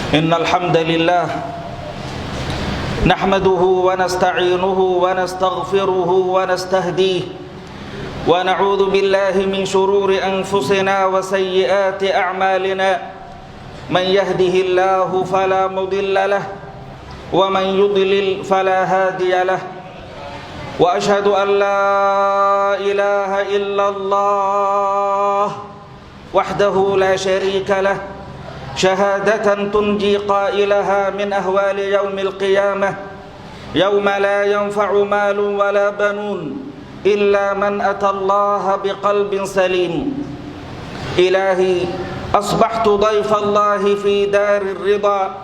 إن الحمد لله نحمده ونستعينه ونستغفره ونستهديه ونعوذ بالله من شرور أنفسنا وسيئات أعمالنا من يهده الله فلا مضل له ومن يضلل فلا هادي له وأشهد أن لا إله إلا الله وحده لا شريك له شهادة تنجي قائلها من أهوال يوم القيامة يوم لا ينفع مال ولا بنون إلا من أتى الله بقلب سليم. إلهي أصبحت ضيف الله في دار الرضا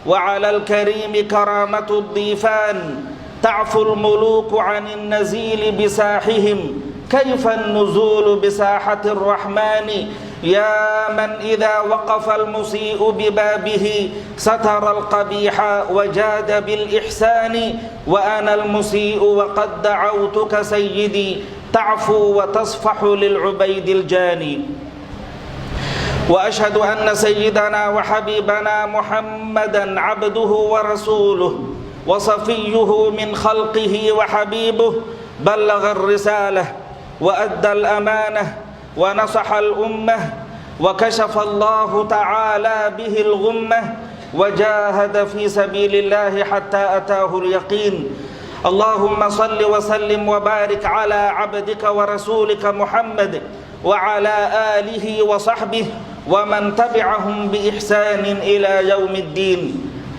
وعلى الكريم كرامة الضيفان تعفو الملوك عن النزيل بساحهم كيف النزول بساحة الرحمن يا من إذا وقف المسيء ببابه ستر القبيح وجاد بالإحسان وأنا المسيء وقد دعوتك سيدي تعفو وتصفح للعبيد الجاني. وأشهد أن سيدنا وحبيبنا محمدا عبده ورسوله وصفيه من خلقه وحبيبه بلغ الرسالة وأدى الأمانة ونصح الأمة وكشف الله تعالى به الغمة وجاهد في سبيل الله حتى أتاه اليقين. اللهم صل وسلم وبارك على عبدك ورسولك محمد وعلى آله وصحبه ومن تبعهم بإحسان إلى يوم الدين.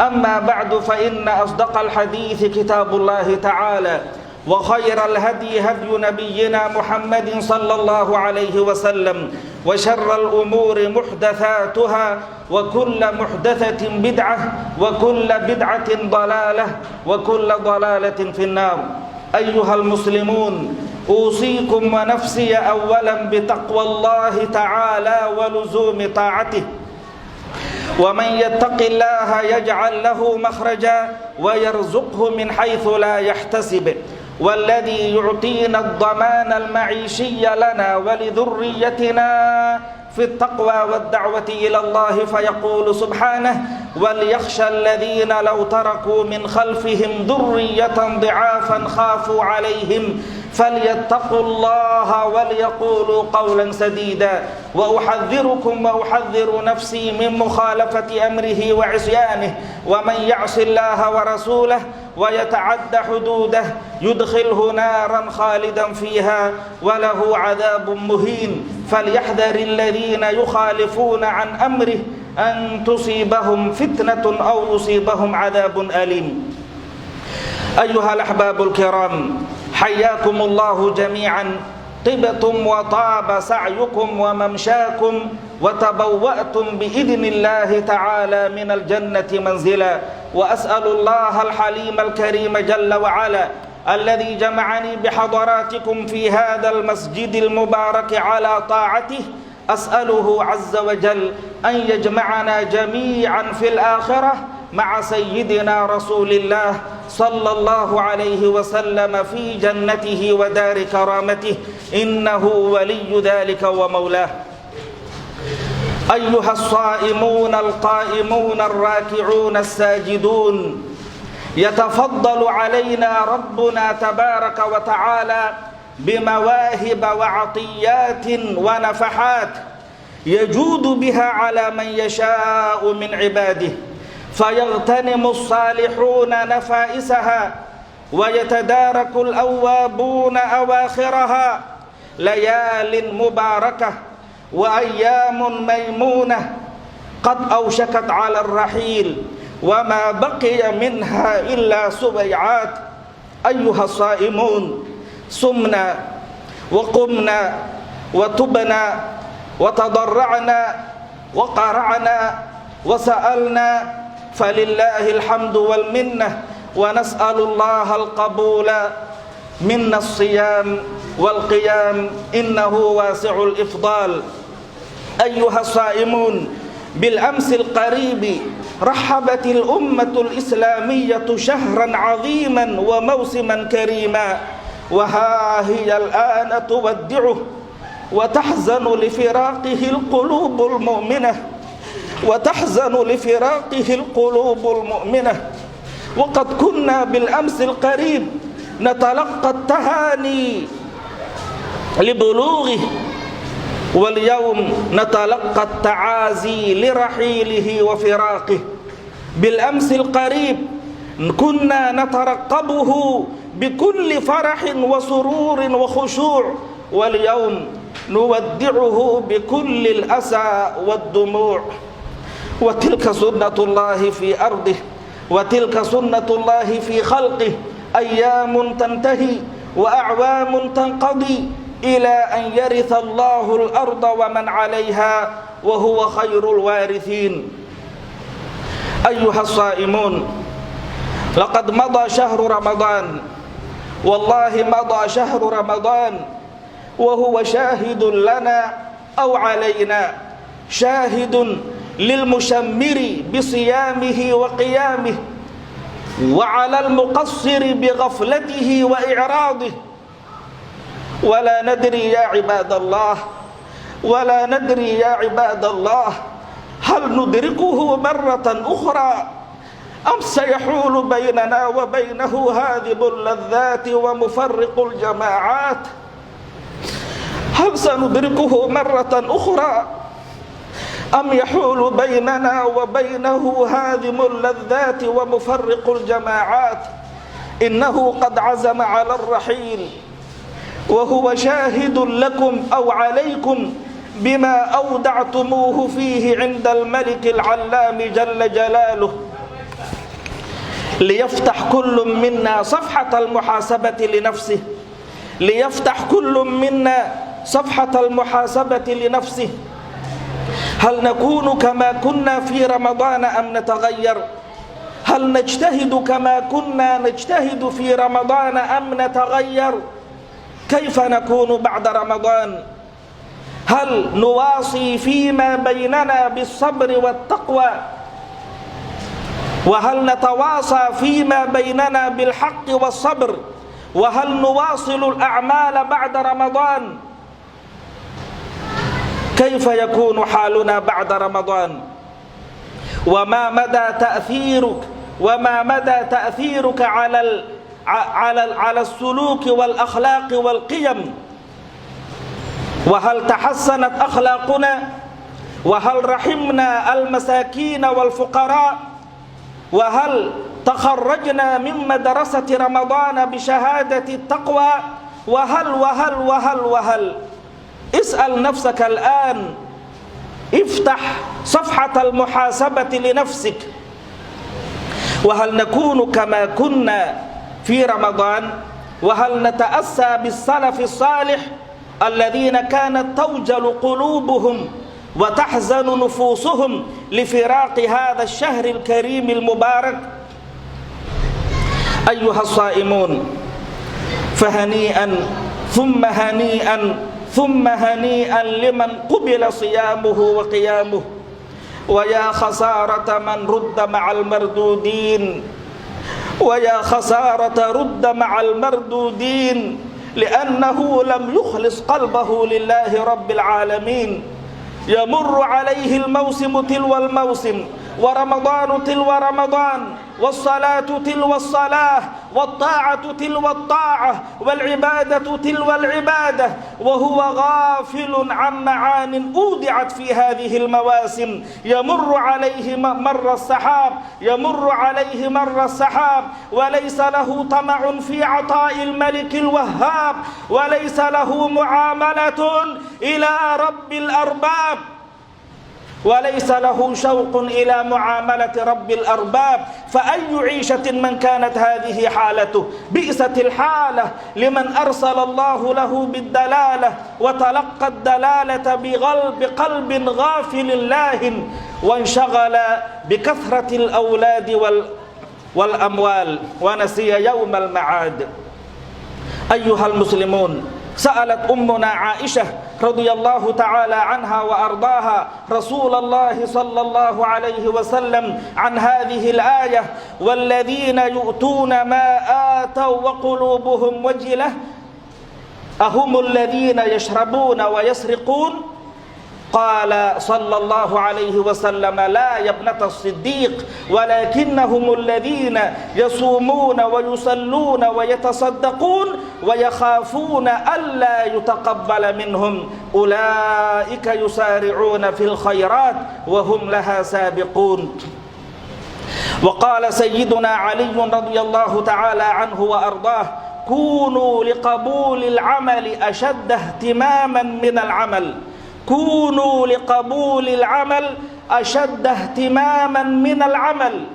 أما بعد فإن أصدق الحديث كتاب الله تعالى وخير الهدي هدي نبينا محمد صلى الله عليه وسلم وشر الأمور محدثاتها وكل محدثة بدعة وكل بدعة ضلالة وكل ضلالة في النار. أيها المسلمون أوصيكم ونفسي أولا بتقوى الله تعالى ولزوم طاعته ومن يتق الله يجعل له مخرجا ويرزقه من حيث لا يحتسب والذي يعطينا الضمان المعيشي لنا ولذريتنا في التقوى والدعوة إلى الله فيقول سبحانه وليخشى الذين لو تركوا من خلفهم ذرية ضعافا خافوا عليهم فليتقوا الله وليقولوا قولا سديدا. وأحذركم وأحذر نفسي من مخالفة أمره وعصيانه ومن يعص الله ورسوله ويتعد حدوده يدخله نارا خالدا فيها وله عذاب مهين. فليحذر الذين يخالفون عن أمره أن تصيبهم فتنة أو يصيبهم عذاب أليم. أيها الأحباب الكرام حياكم الله جميعا طبتم وطاب سعيكم وممشاكم وتبوأتم بإذن الله تعالى من الجنة منزلا. وأسأل الله الحليم الكريم جل وعلا الذي جمعني بحضراتكم في هذا المسجد المبارك على طاعته أسأله عز وجل أن يجمعنا جميعا في الآخرة مع سيدنا رسول الله صلى الله عليه وسلم في جنته ودار كرامته إنه ولي ذلك ومولاه. أيها الصائمون القائمون الراكعون الساجدون يتفضل علينا ربنا تبارك وتعالى بمواهب وعطيات ونفحات يجود بها على من يشاء من عباده فيغتنم الصالحون نفائسها ويتدارك الأوابون أواخرها ليال مباركة وأيام ميمونة قد أوشكت على الرحيل وما بقي منها إلا سبيعات. أيها الصائمون صمنا وقمنا وتبنا وتضرعنا وقرعنا وسألنا فلله الحمد والمنة ونسأل الله القبول منا الصيام والقيام إنه واسع الإفضال. أيها الصائمون بالأمس القريب رحبت الأمة الإسلامية شهرا عظيما وموسما كريما وها هي الآن تودعه وتحزن لفراقه القلوب المؤمنة وتحزن لفراقه القلوب المؤمنة. وقد كنا بالأمس القريب نتلقى التهاني لبلوغه، واليوم نتلقى التعازي لرحيله وفراقه. بالأمس القريب كنا نترقبه بكل فرح وسرور وخشوع، واليوم نودعه بكل الأسى والدموع. وتلك سنة الله في أرضه، وتلك سنة الله في خلقه. أيام تنتهي وأعوام تنقضي إلى أن يرث الله الأرض ومن عليها وهو خير الوارثين. أيها الصائمون، لقد مضى شهر رمضان، والله مضى شهر رمضان وهو شاهد لنا أو علينا، شاهد للمشمر بصيامه وقيامه، وعلى المقصر بغفلته وإعراضه. ولا ندري يا عباد الله، ولا ندري يا عباد الله، هل ندركه مرة أخرى أم سيحول بيننا وبينه هاذب اللذات ومفرق الجماعات؟ هل سندركه مرة أخرى أم يحول بيننا وبينه هاذم اللذات ومفرق الجماعات؟ إنه قد عزم على الرحيل، وهو شاهد لكم أو عليكم بما أودعتموه فيه عند الملك العلام جل جلاله، ليفتح كل منا صفحة المحاسبة لنفسه، ليفتح كل منا صفحة المحاسبة لنفسه. هل نكون كما كنا في رمضان أم نتغير؟ هل نجتهد كما كنا نجتهد في رمضان أم نتغير؟ كيف نكون بعد رمضان؟ هل نواصي فيما بيننا بالصبر والتقوى؟ وهل نتواصى فيما بيننا بالحق والصبر؟ وهل نواصل الأعمال بعد رمضان؟ كيف يكون حالنا بعد رمضان؟ وما مدى تأثيرك على السلوك والأخلاق والقيم؟ وهل تحسنت أخلاقنا؟ وهل رحمنا المساكين والفقراء؟ وهل تخرجنا من مدرسة رمضان بشهادة التقوى؟ وهل اسأل نفسك الآن، افتح صفحة المحاسبة لنفسك. وهل نكون كما كنا في رمضان؟ وهل نتأسى بالسلف الصالح الذين كانت توجل قلوبهم وتحزن نفوسهم لفراق هذا الشهر الكريم المبارك؟ أيها الصائمون، فهنيئا ثم هنيئا ثم هنيئا لمن قبل صيامه وقيامه، ويا خسارة من رد مع المردودين، ويا خسارة رد مع المردودين، لأنه لم يخلص قلبه لله رب العالمين. يمر عليه الموسم تلو الموسم، ورمضان تلو رمضان، والصلاة تلو الصلاة، والطاعة تلو الطاعة، والعبادة تلو العبادة، وهو غافل عن معان أودعت في هذه المواسم. يمر عليه مر السحاب، يمر عليه مر السحاب، وليس له طمع في عطاء الملك الوهاب، وليس له معاملة إلى رب الأرباب، وليس له شوق إلى معاملة رب الأرباب. فأي عيشة من كانت هذه حالته؟ بئست الحالة لمن أرسل الله له بالدلالة وتلقى الدلالة بقلب غافل لاهٍ، وانشغل بكثرة الأولاد والأموال ونسي يوم المعاد. أيها المسلمون، سألت أمنا عائشة رضي الله تعالى عنها وأرضاها رسول الله صلى الله عليه وسلم عن هذه الآية: والذين يؤتون ما آتوا وقلوبهم وجلة أهم الذين يشربون ويسرقون؟ قال صلى الله عليه وسلم: لا يا ابنة الصديق، ولكنهم الذين يصومون ويصلون ويتصدقون ويخافون ألا يتقبل منهم، أولئك يسارعون في الخيرات وهم لها سابقون. وقال سيدنا علي رضي الله تعالى عنه وأرضاه: كونوا لقبول العمل أشد اهتماما من العمل، كونوا لقبول العمل أشد اهتماما من العمل.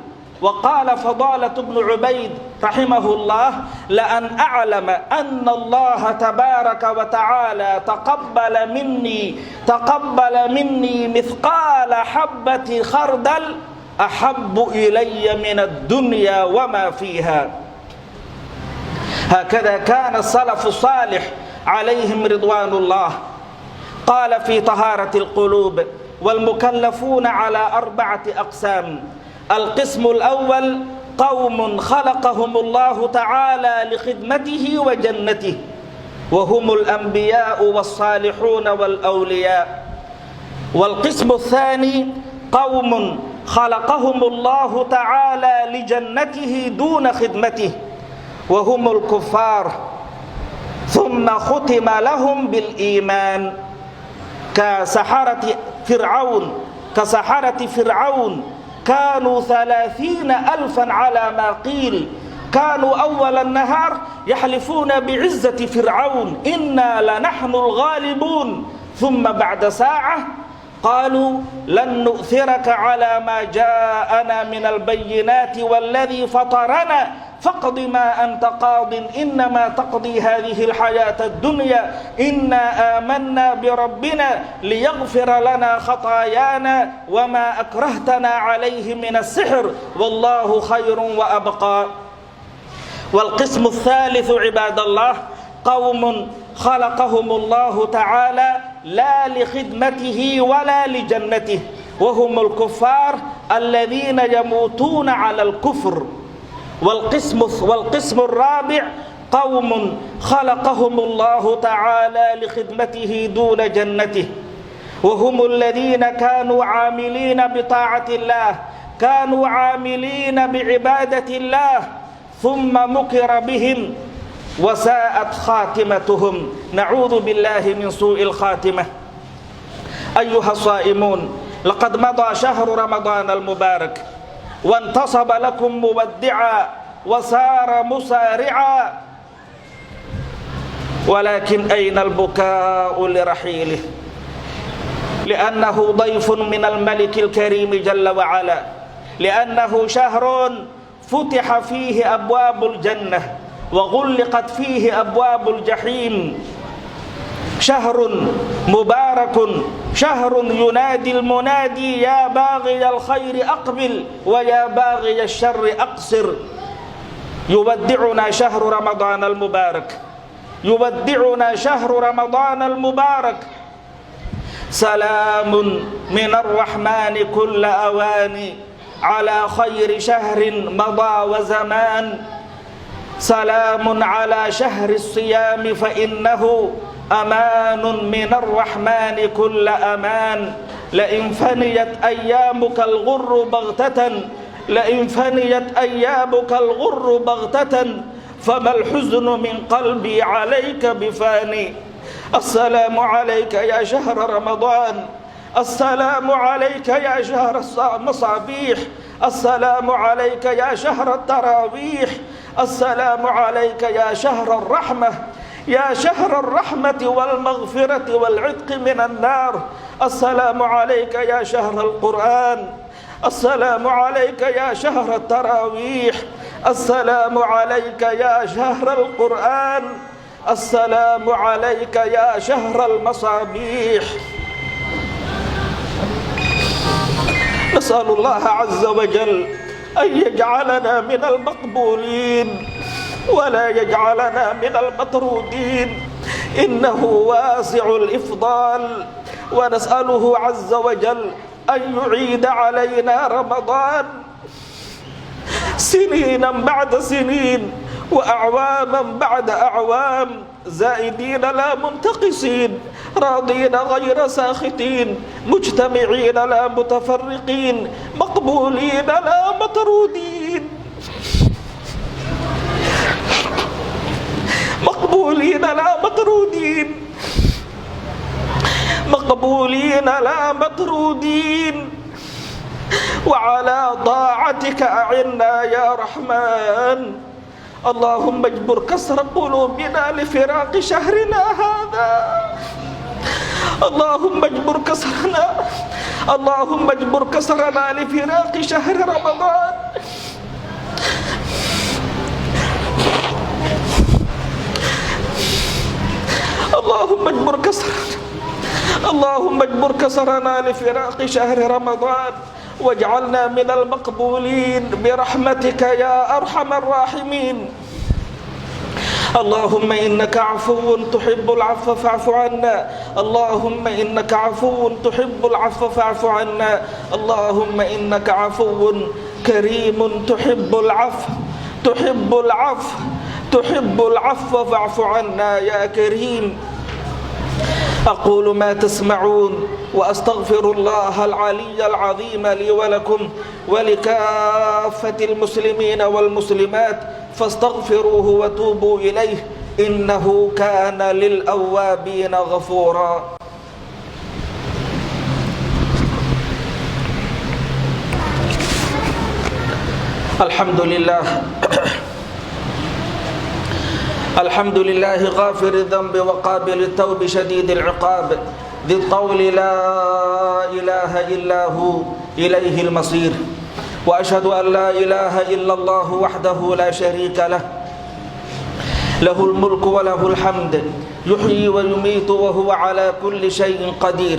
وقال فضالة بن عبيد رحمه الله: لأن أعلم أن الله تبارك وتعالى تقبل مني مثقال حبة خردل أحب إلي من الدنيا وما فيها. هكذا كان السلف الصالح عليهم رضوان الله. قال في طهارة القلوب: والمكلفون على 4 أقسام. القسم الأول: قوم خلقهم الله تعالى لخدمته وجنته، وهم الأنبياء والصالحون والأولياء. والقسم الثاني: قوم خلقهم الله تعالى لجنته دون خدمته، وهم الكفار، ثم ختم لهم بالإيمان كسحرة فرعون كانوا 30,000 على ما قيل، كانوا أول النهار يحلفون بعزة فرعون: إنا لنحن الغالبون، ثم بعد ساعة قالوا: لن نؤثرك على ما جاءنا من البينات والذي فطرنا فاقض ما أنت قاض إنما تقضي هذه الحياة الدنيا إنا آمنا بربنا ليغفر لنا خطايانا وما أكرهتنا عليه من السحر والله خير وأبقى. والقسم الثالث عباد الله: قوم خلقهم الله تعالى لا لخدمته ولا لجنته، وهم الكفار الذين يموتون على الكفر. والقسم الرابع: قوم خلقهم الله تعالى لخدمته دون جنته، وهم الذين كانوا عاملين بطاعة الله، كانوا عاملين بعبادة الله، ثم مكر بهم وساءت خاتمتهم، نعوذ بالله من سوء الخاتمة. أيها الصائمون، لقد مضى شهر رمضان المبارك وانتصب لكم مودعا وسار مسارعا، ولكن أين البكاء لرحيله؟ لأنه ضيف من الملك الكريم جل وعلا، لأنه شهر فتح فيه أبواب الجنة وغلقت فيه أبواب الجحيم، شهر مبارك، شهر ينادي المنادي: يا باغي الخير أقبل ويا باغي الشر أقصر. يودعنا شهر رمضان المبارك، يودعنا شهر رمضان المبارك. سلام من الرحمن كل أوان على خير شهر مضى وزمان، سلام على شهر الصيام فإنه أمان من الرحمن كل أمان. لئن فنيت أيامك الغر بغتة، لئن فنيت أيامك الغر بغتة، فما الحزن من قلبي عليك بفاني. السلام عليك يا شهر رمضان، السلام عليك يا شهر المصابيح، السلام عليك يا شهر التراويح، السلام عليك يا شهر الرحمة، يا شهر الرحمة والمغفرة والعتق من النار. السلام عليك يا شهر القرآن، السلام عليك يا شهر التراويح، السلام عليك يا شهر القرآن، السلام عليك يا شهر المصابيح. نسأل الله عز وجل أن يجعلنا من المقبولين ولا يجعلنا من المطرودين، إنه واسع الإفضال. ونسأله عز وجل أن يعيد علينا رمضان سنينا بعد سنين وأعواما بعد أعوام، زائدين لا منتقصين، راضين غير ساخطين، مجتمعين لا متفرقين، مقبولين لا مطرودين، مقبولين لا مطرودين، مقبولين لا مطرودين. وعلى طاعتك أعنا يا رحمن. اللهم اجبر كسر قلوبنا لفراق شهرنا هذا. اللهم اجبر كسرنا، اللهم اجبر كسرنا لفراق شهر رمضان. اللهم اجبر كسرنا، اللهم اجبر كسرنا لفراق شهر رمضان، واجعلنا من المقبولين برحمتك يا أرحم الراحمين. اللهم إنك عفو تحب العفو فاعف عنا. اللهم إنك عفو تحب العفو فاعف عنا. اللهم إنك عفو كريم تحب العفو، تحب العفو، تحب العفو فاعف عنا يا كريم. أقول ما تسمعون وأستغفر الله العلي العظيم لي ولكم ولكافة المسلمين والمسلمات، فاستغفروه وتوبوا إليه إنه كان للأوابين غفورا. الحمد لله، الحمد لله غافر الذنب وقابل التوب شديد العقاب، ذي الطول لا إله إلا هو إليه المصير. وأشهد أن لا إله إلا الله وحده لا شريك له، له الملك وله الحمد، يحيي ويميت وهو على كل شيء قدير.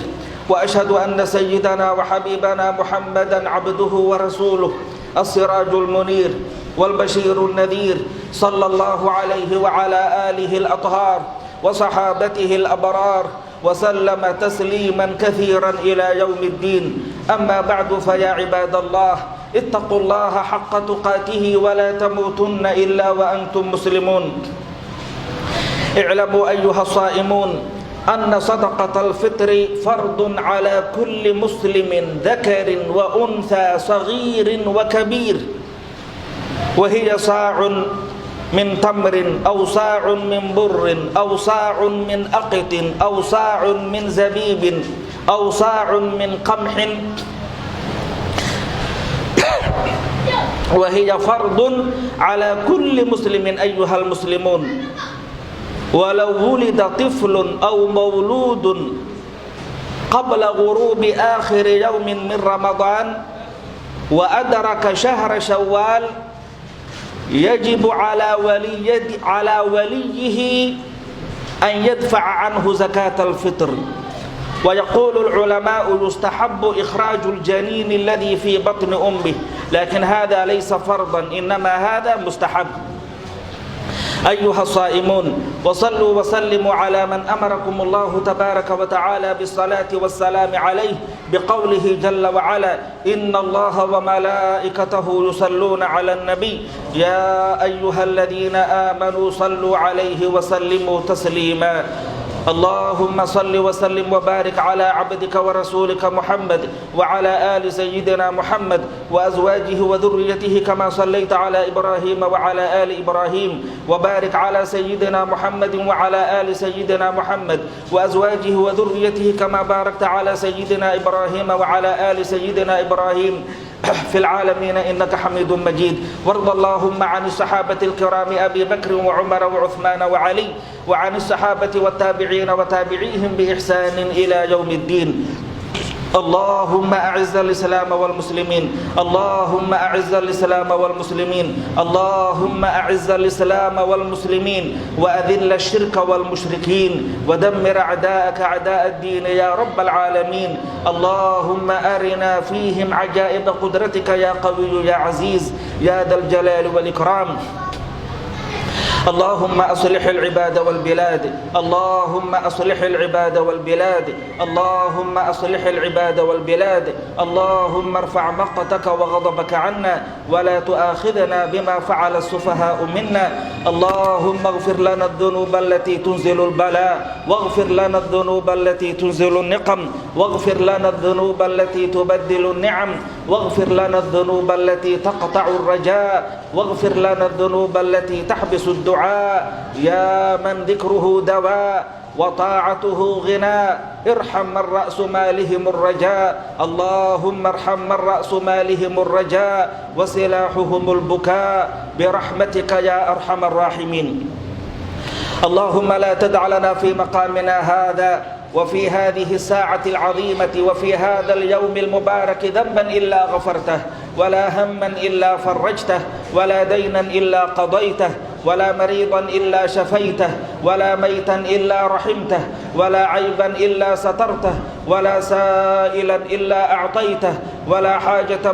وأشهد أن سيدنا وحبيبنا محمدا عبده ورسوله، السراج المنير والبشير النذير، صلى الله عليه وعلى آله الأطهار وصحابته الأبرار، وسلم تسليما كثيرا إلى يوم الدين. أما بعد، فيا عباد الله، اتقوا الله حق تقاته ولا تموتن إلا وأنتم مسلمون. اعلموا أيها الصائمون أن صدقة الفطر فرض على كل مسلم ذكر وأنثى، صغير وكبير، وهي صاع من تمر أو صاع من بر أو صاع من أقط أو صاع من زبيب أو صاع من قمح، وهي فرض على كل مسلم أيها المسلمون. ولو ولد طفل أو مولود قبل غروب آخر يوم من رمضان وأدرك شهر شوال، يجب على وليه أن يدفع عنه زكاة الفطر. ويقول العلماء يستحب إخراج الجنين الذي في بطن أمه، لكن هذا ليس فرضا، إنما هذا مستحب. أيها الصائمون، وصلوا وسلموا على من أمركم الله تبارك وتعالى بالصلاة والسلام عليه بقوله جل وعلا: إن الله وملائكته يصلون على النبي يا أيها الذين آمنوا صلوا عليه وسلموا تسليما. اللهم صل وسلم وبارك على عبدك ورسولك محمد وعلى آل سيدنا محمد وأزواجه وذريته كما صليت على إبراهيم وعلى آل إبراهيم، وبارك على سيدنا محمد وعلى آل سيدنا محمد وأزواجه وذريته كما باركت على سيدنا إبراهيم وعلى آل سيدنا إبراهيم في العالمين إنك حميد مجيد. وارض اللهم عن الصحابة الكرام أبي بكر وعمر وعثمان وعلي، وعن الصحابة والتابعين وتابعيهم بإحسان إلى يوم الدين. اللهم أعز الإسلام والمسلمين، اللهم أعز الإسلام والمسلمين، اللهم أعز الإسلام والمسلمين، وأذل الشرك والمشركين، ودمر أعداءك أعداء الدين يا رب العالمين. اللهم أرنا فيهم عجائب قدرتك يا قوي يا عزيز يا ذا الجلال والإكرام. اللهم أصلح العباد والبلاد، اللهم أصلح العباد والبلاد، اللهم أصلح العباد والبلاد، اللهم ارفع مقتك وغضبك عنا ولا تؤاخذنا بما فعل السفهاء منا. اللهم اغفر لنا الذنوب التي تنزل البلاء، واغفر لنا الذنوب التي تنزل النقم، واغفر لنا الذنوب التي تبدل النعم، واغفر لنا الذنوب التي تقطع الرجاء، واغفر لنا الذنوب التي تحبس الدعاء. يا من ذكره دواء وطاعته غناء، ارحم من رأس مالهم الرجاء، اللهم ارحم من رأس مالهم الرجاء وسلاحهم البكاء برحمتك يا أرحم الراحمين. اللهم لا تدع لنا في مقامنا هذا وفي هذه الساعة العظيمة وفي هذا اليوم المبارك ذنبا إلا غفرته، ولا هما إلا فرجته، ولا دينا إلا قضيته، ولا مريضا إلا شفيته، ولا ميتا إلا رحمته، ولا عيبا إلا سترته، ولا سائلا إلا أعطيته، ولا حاجة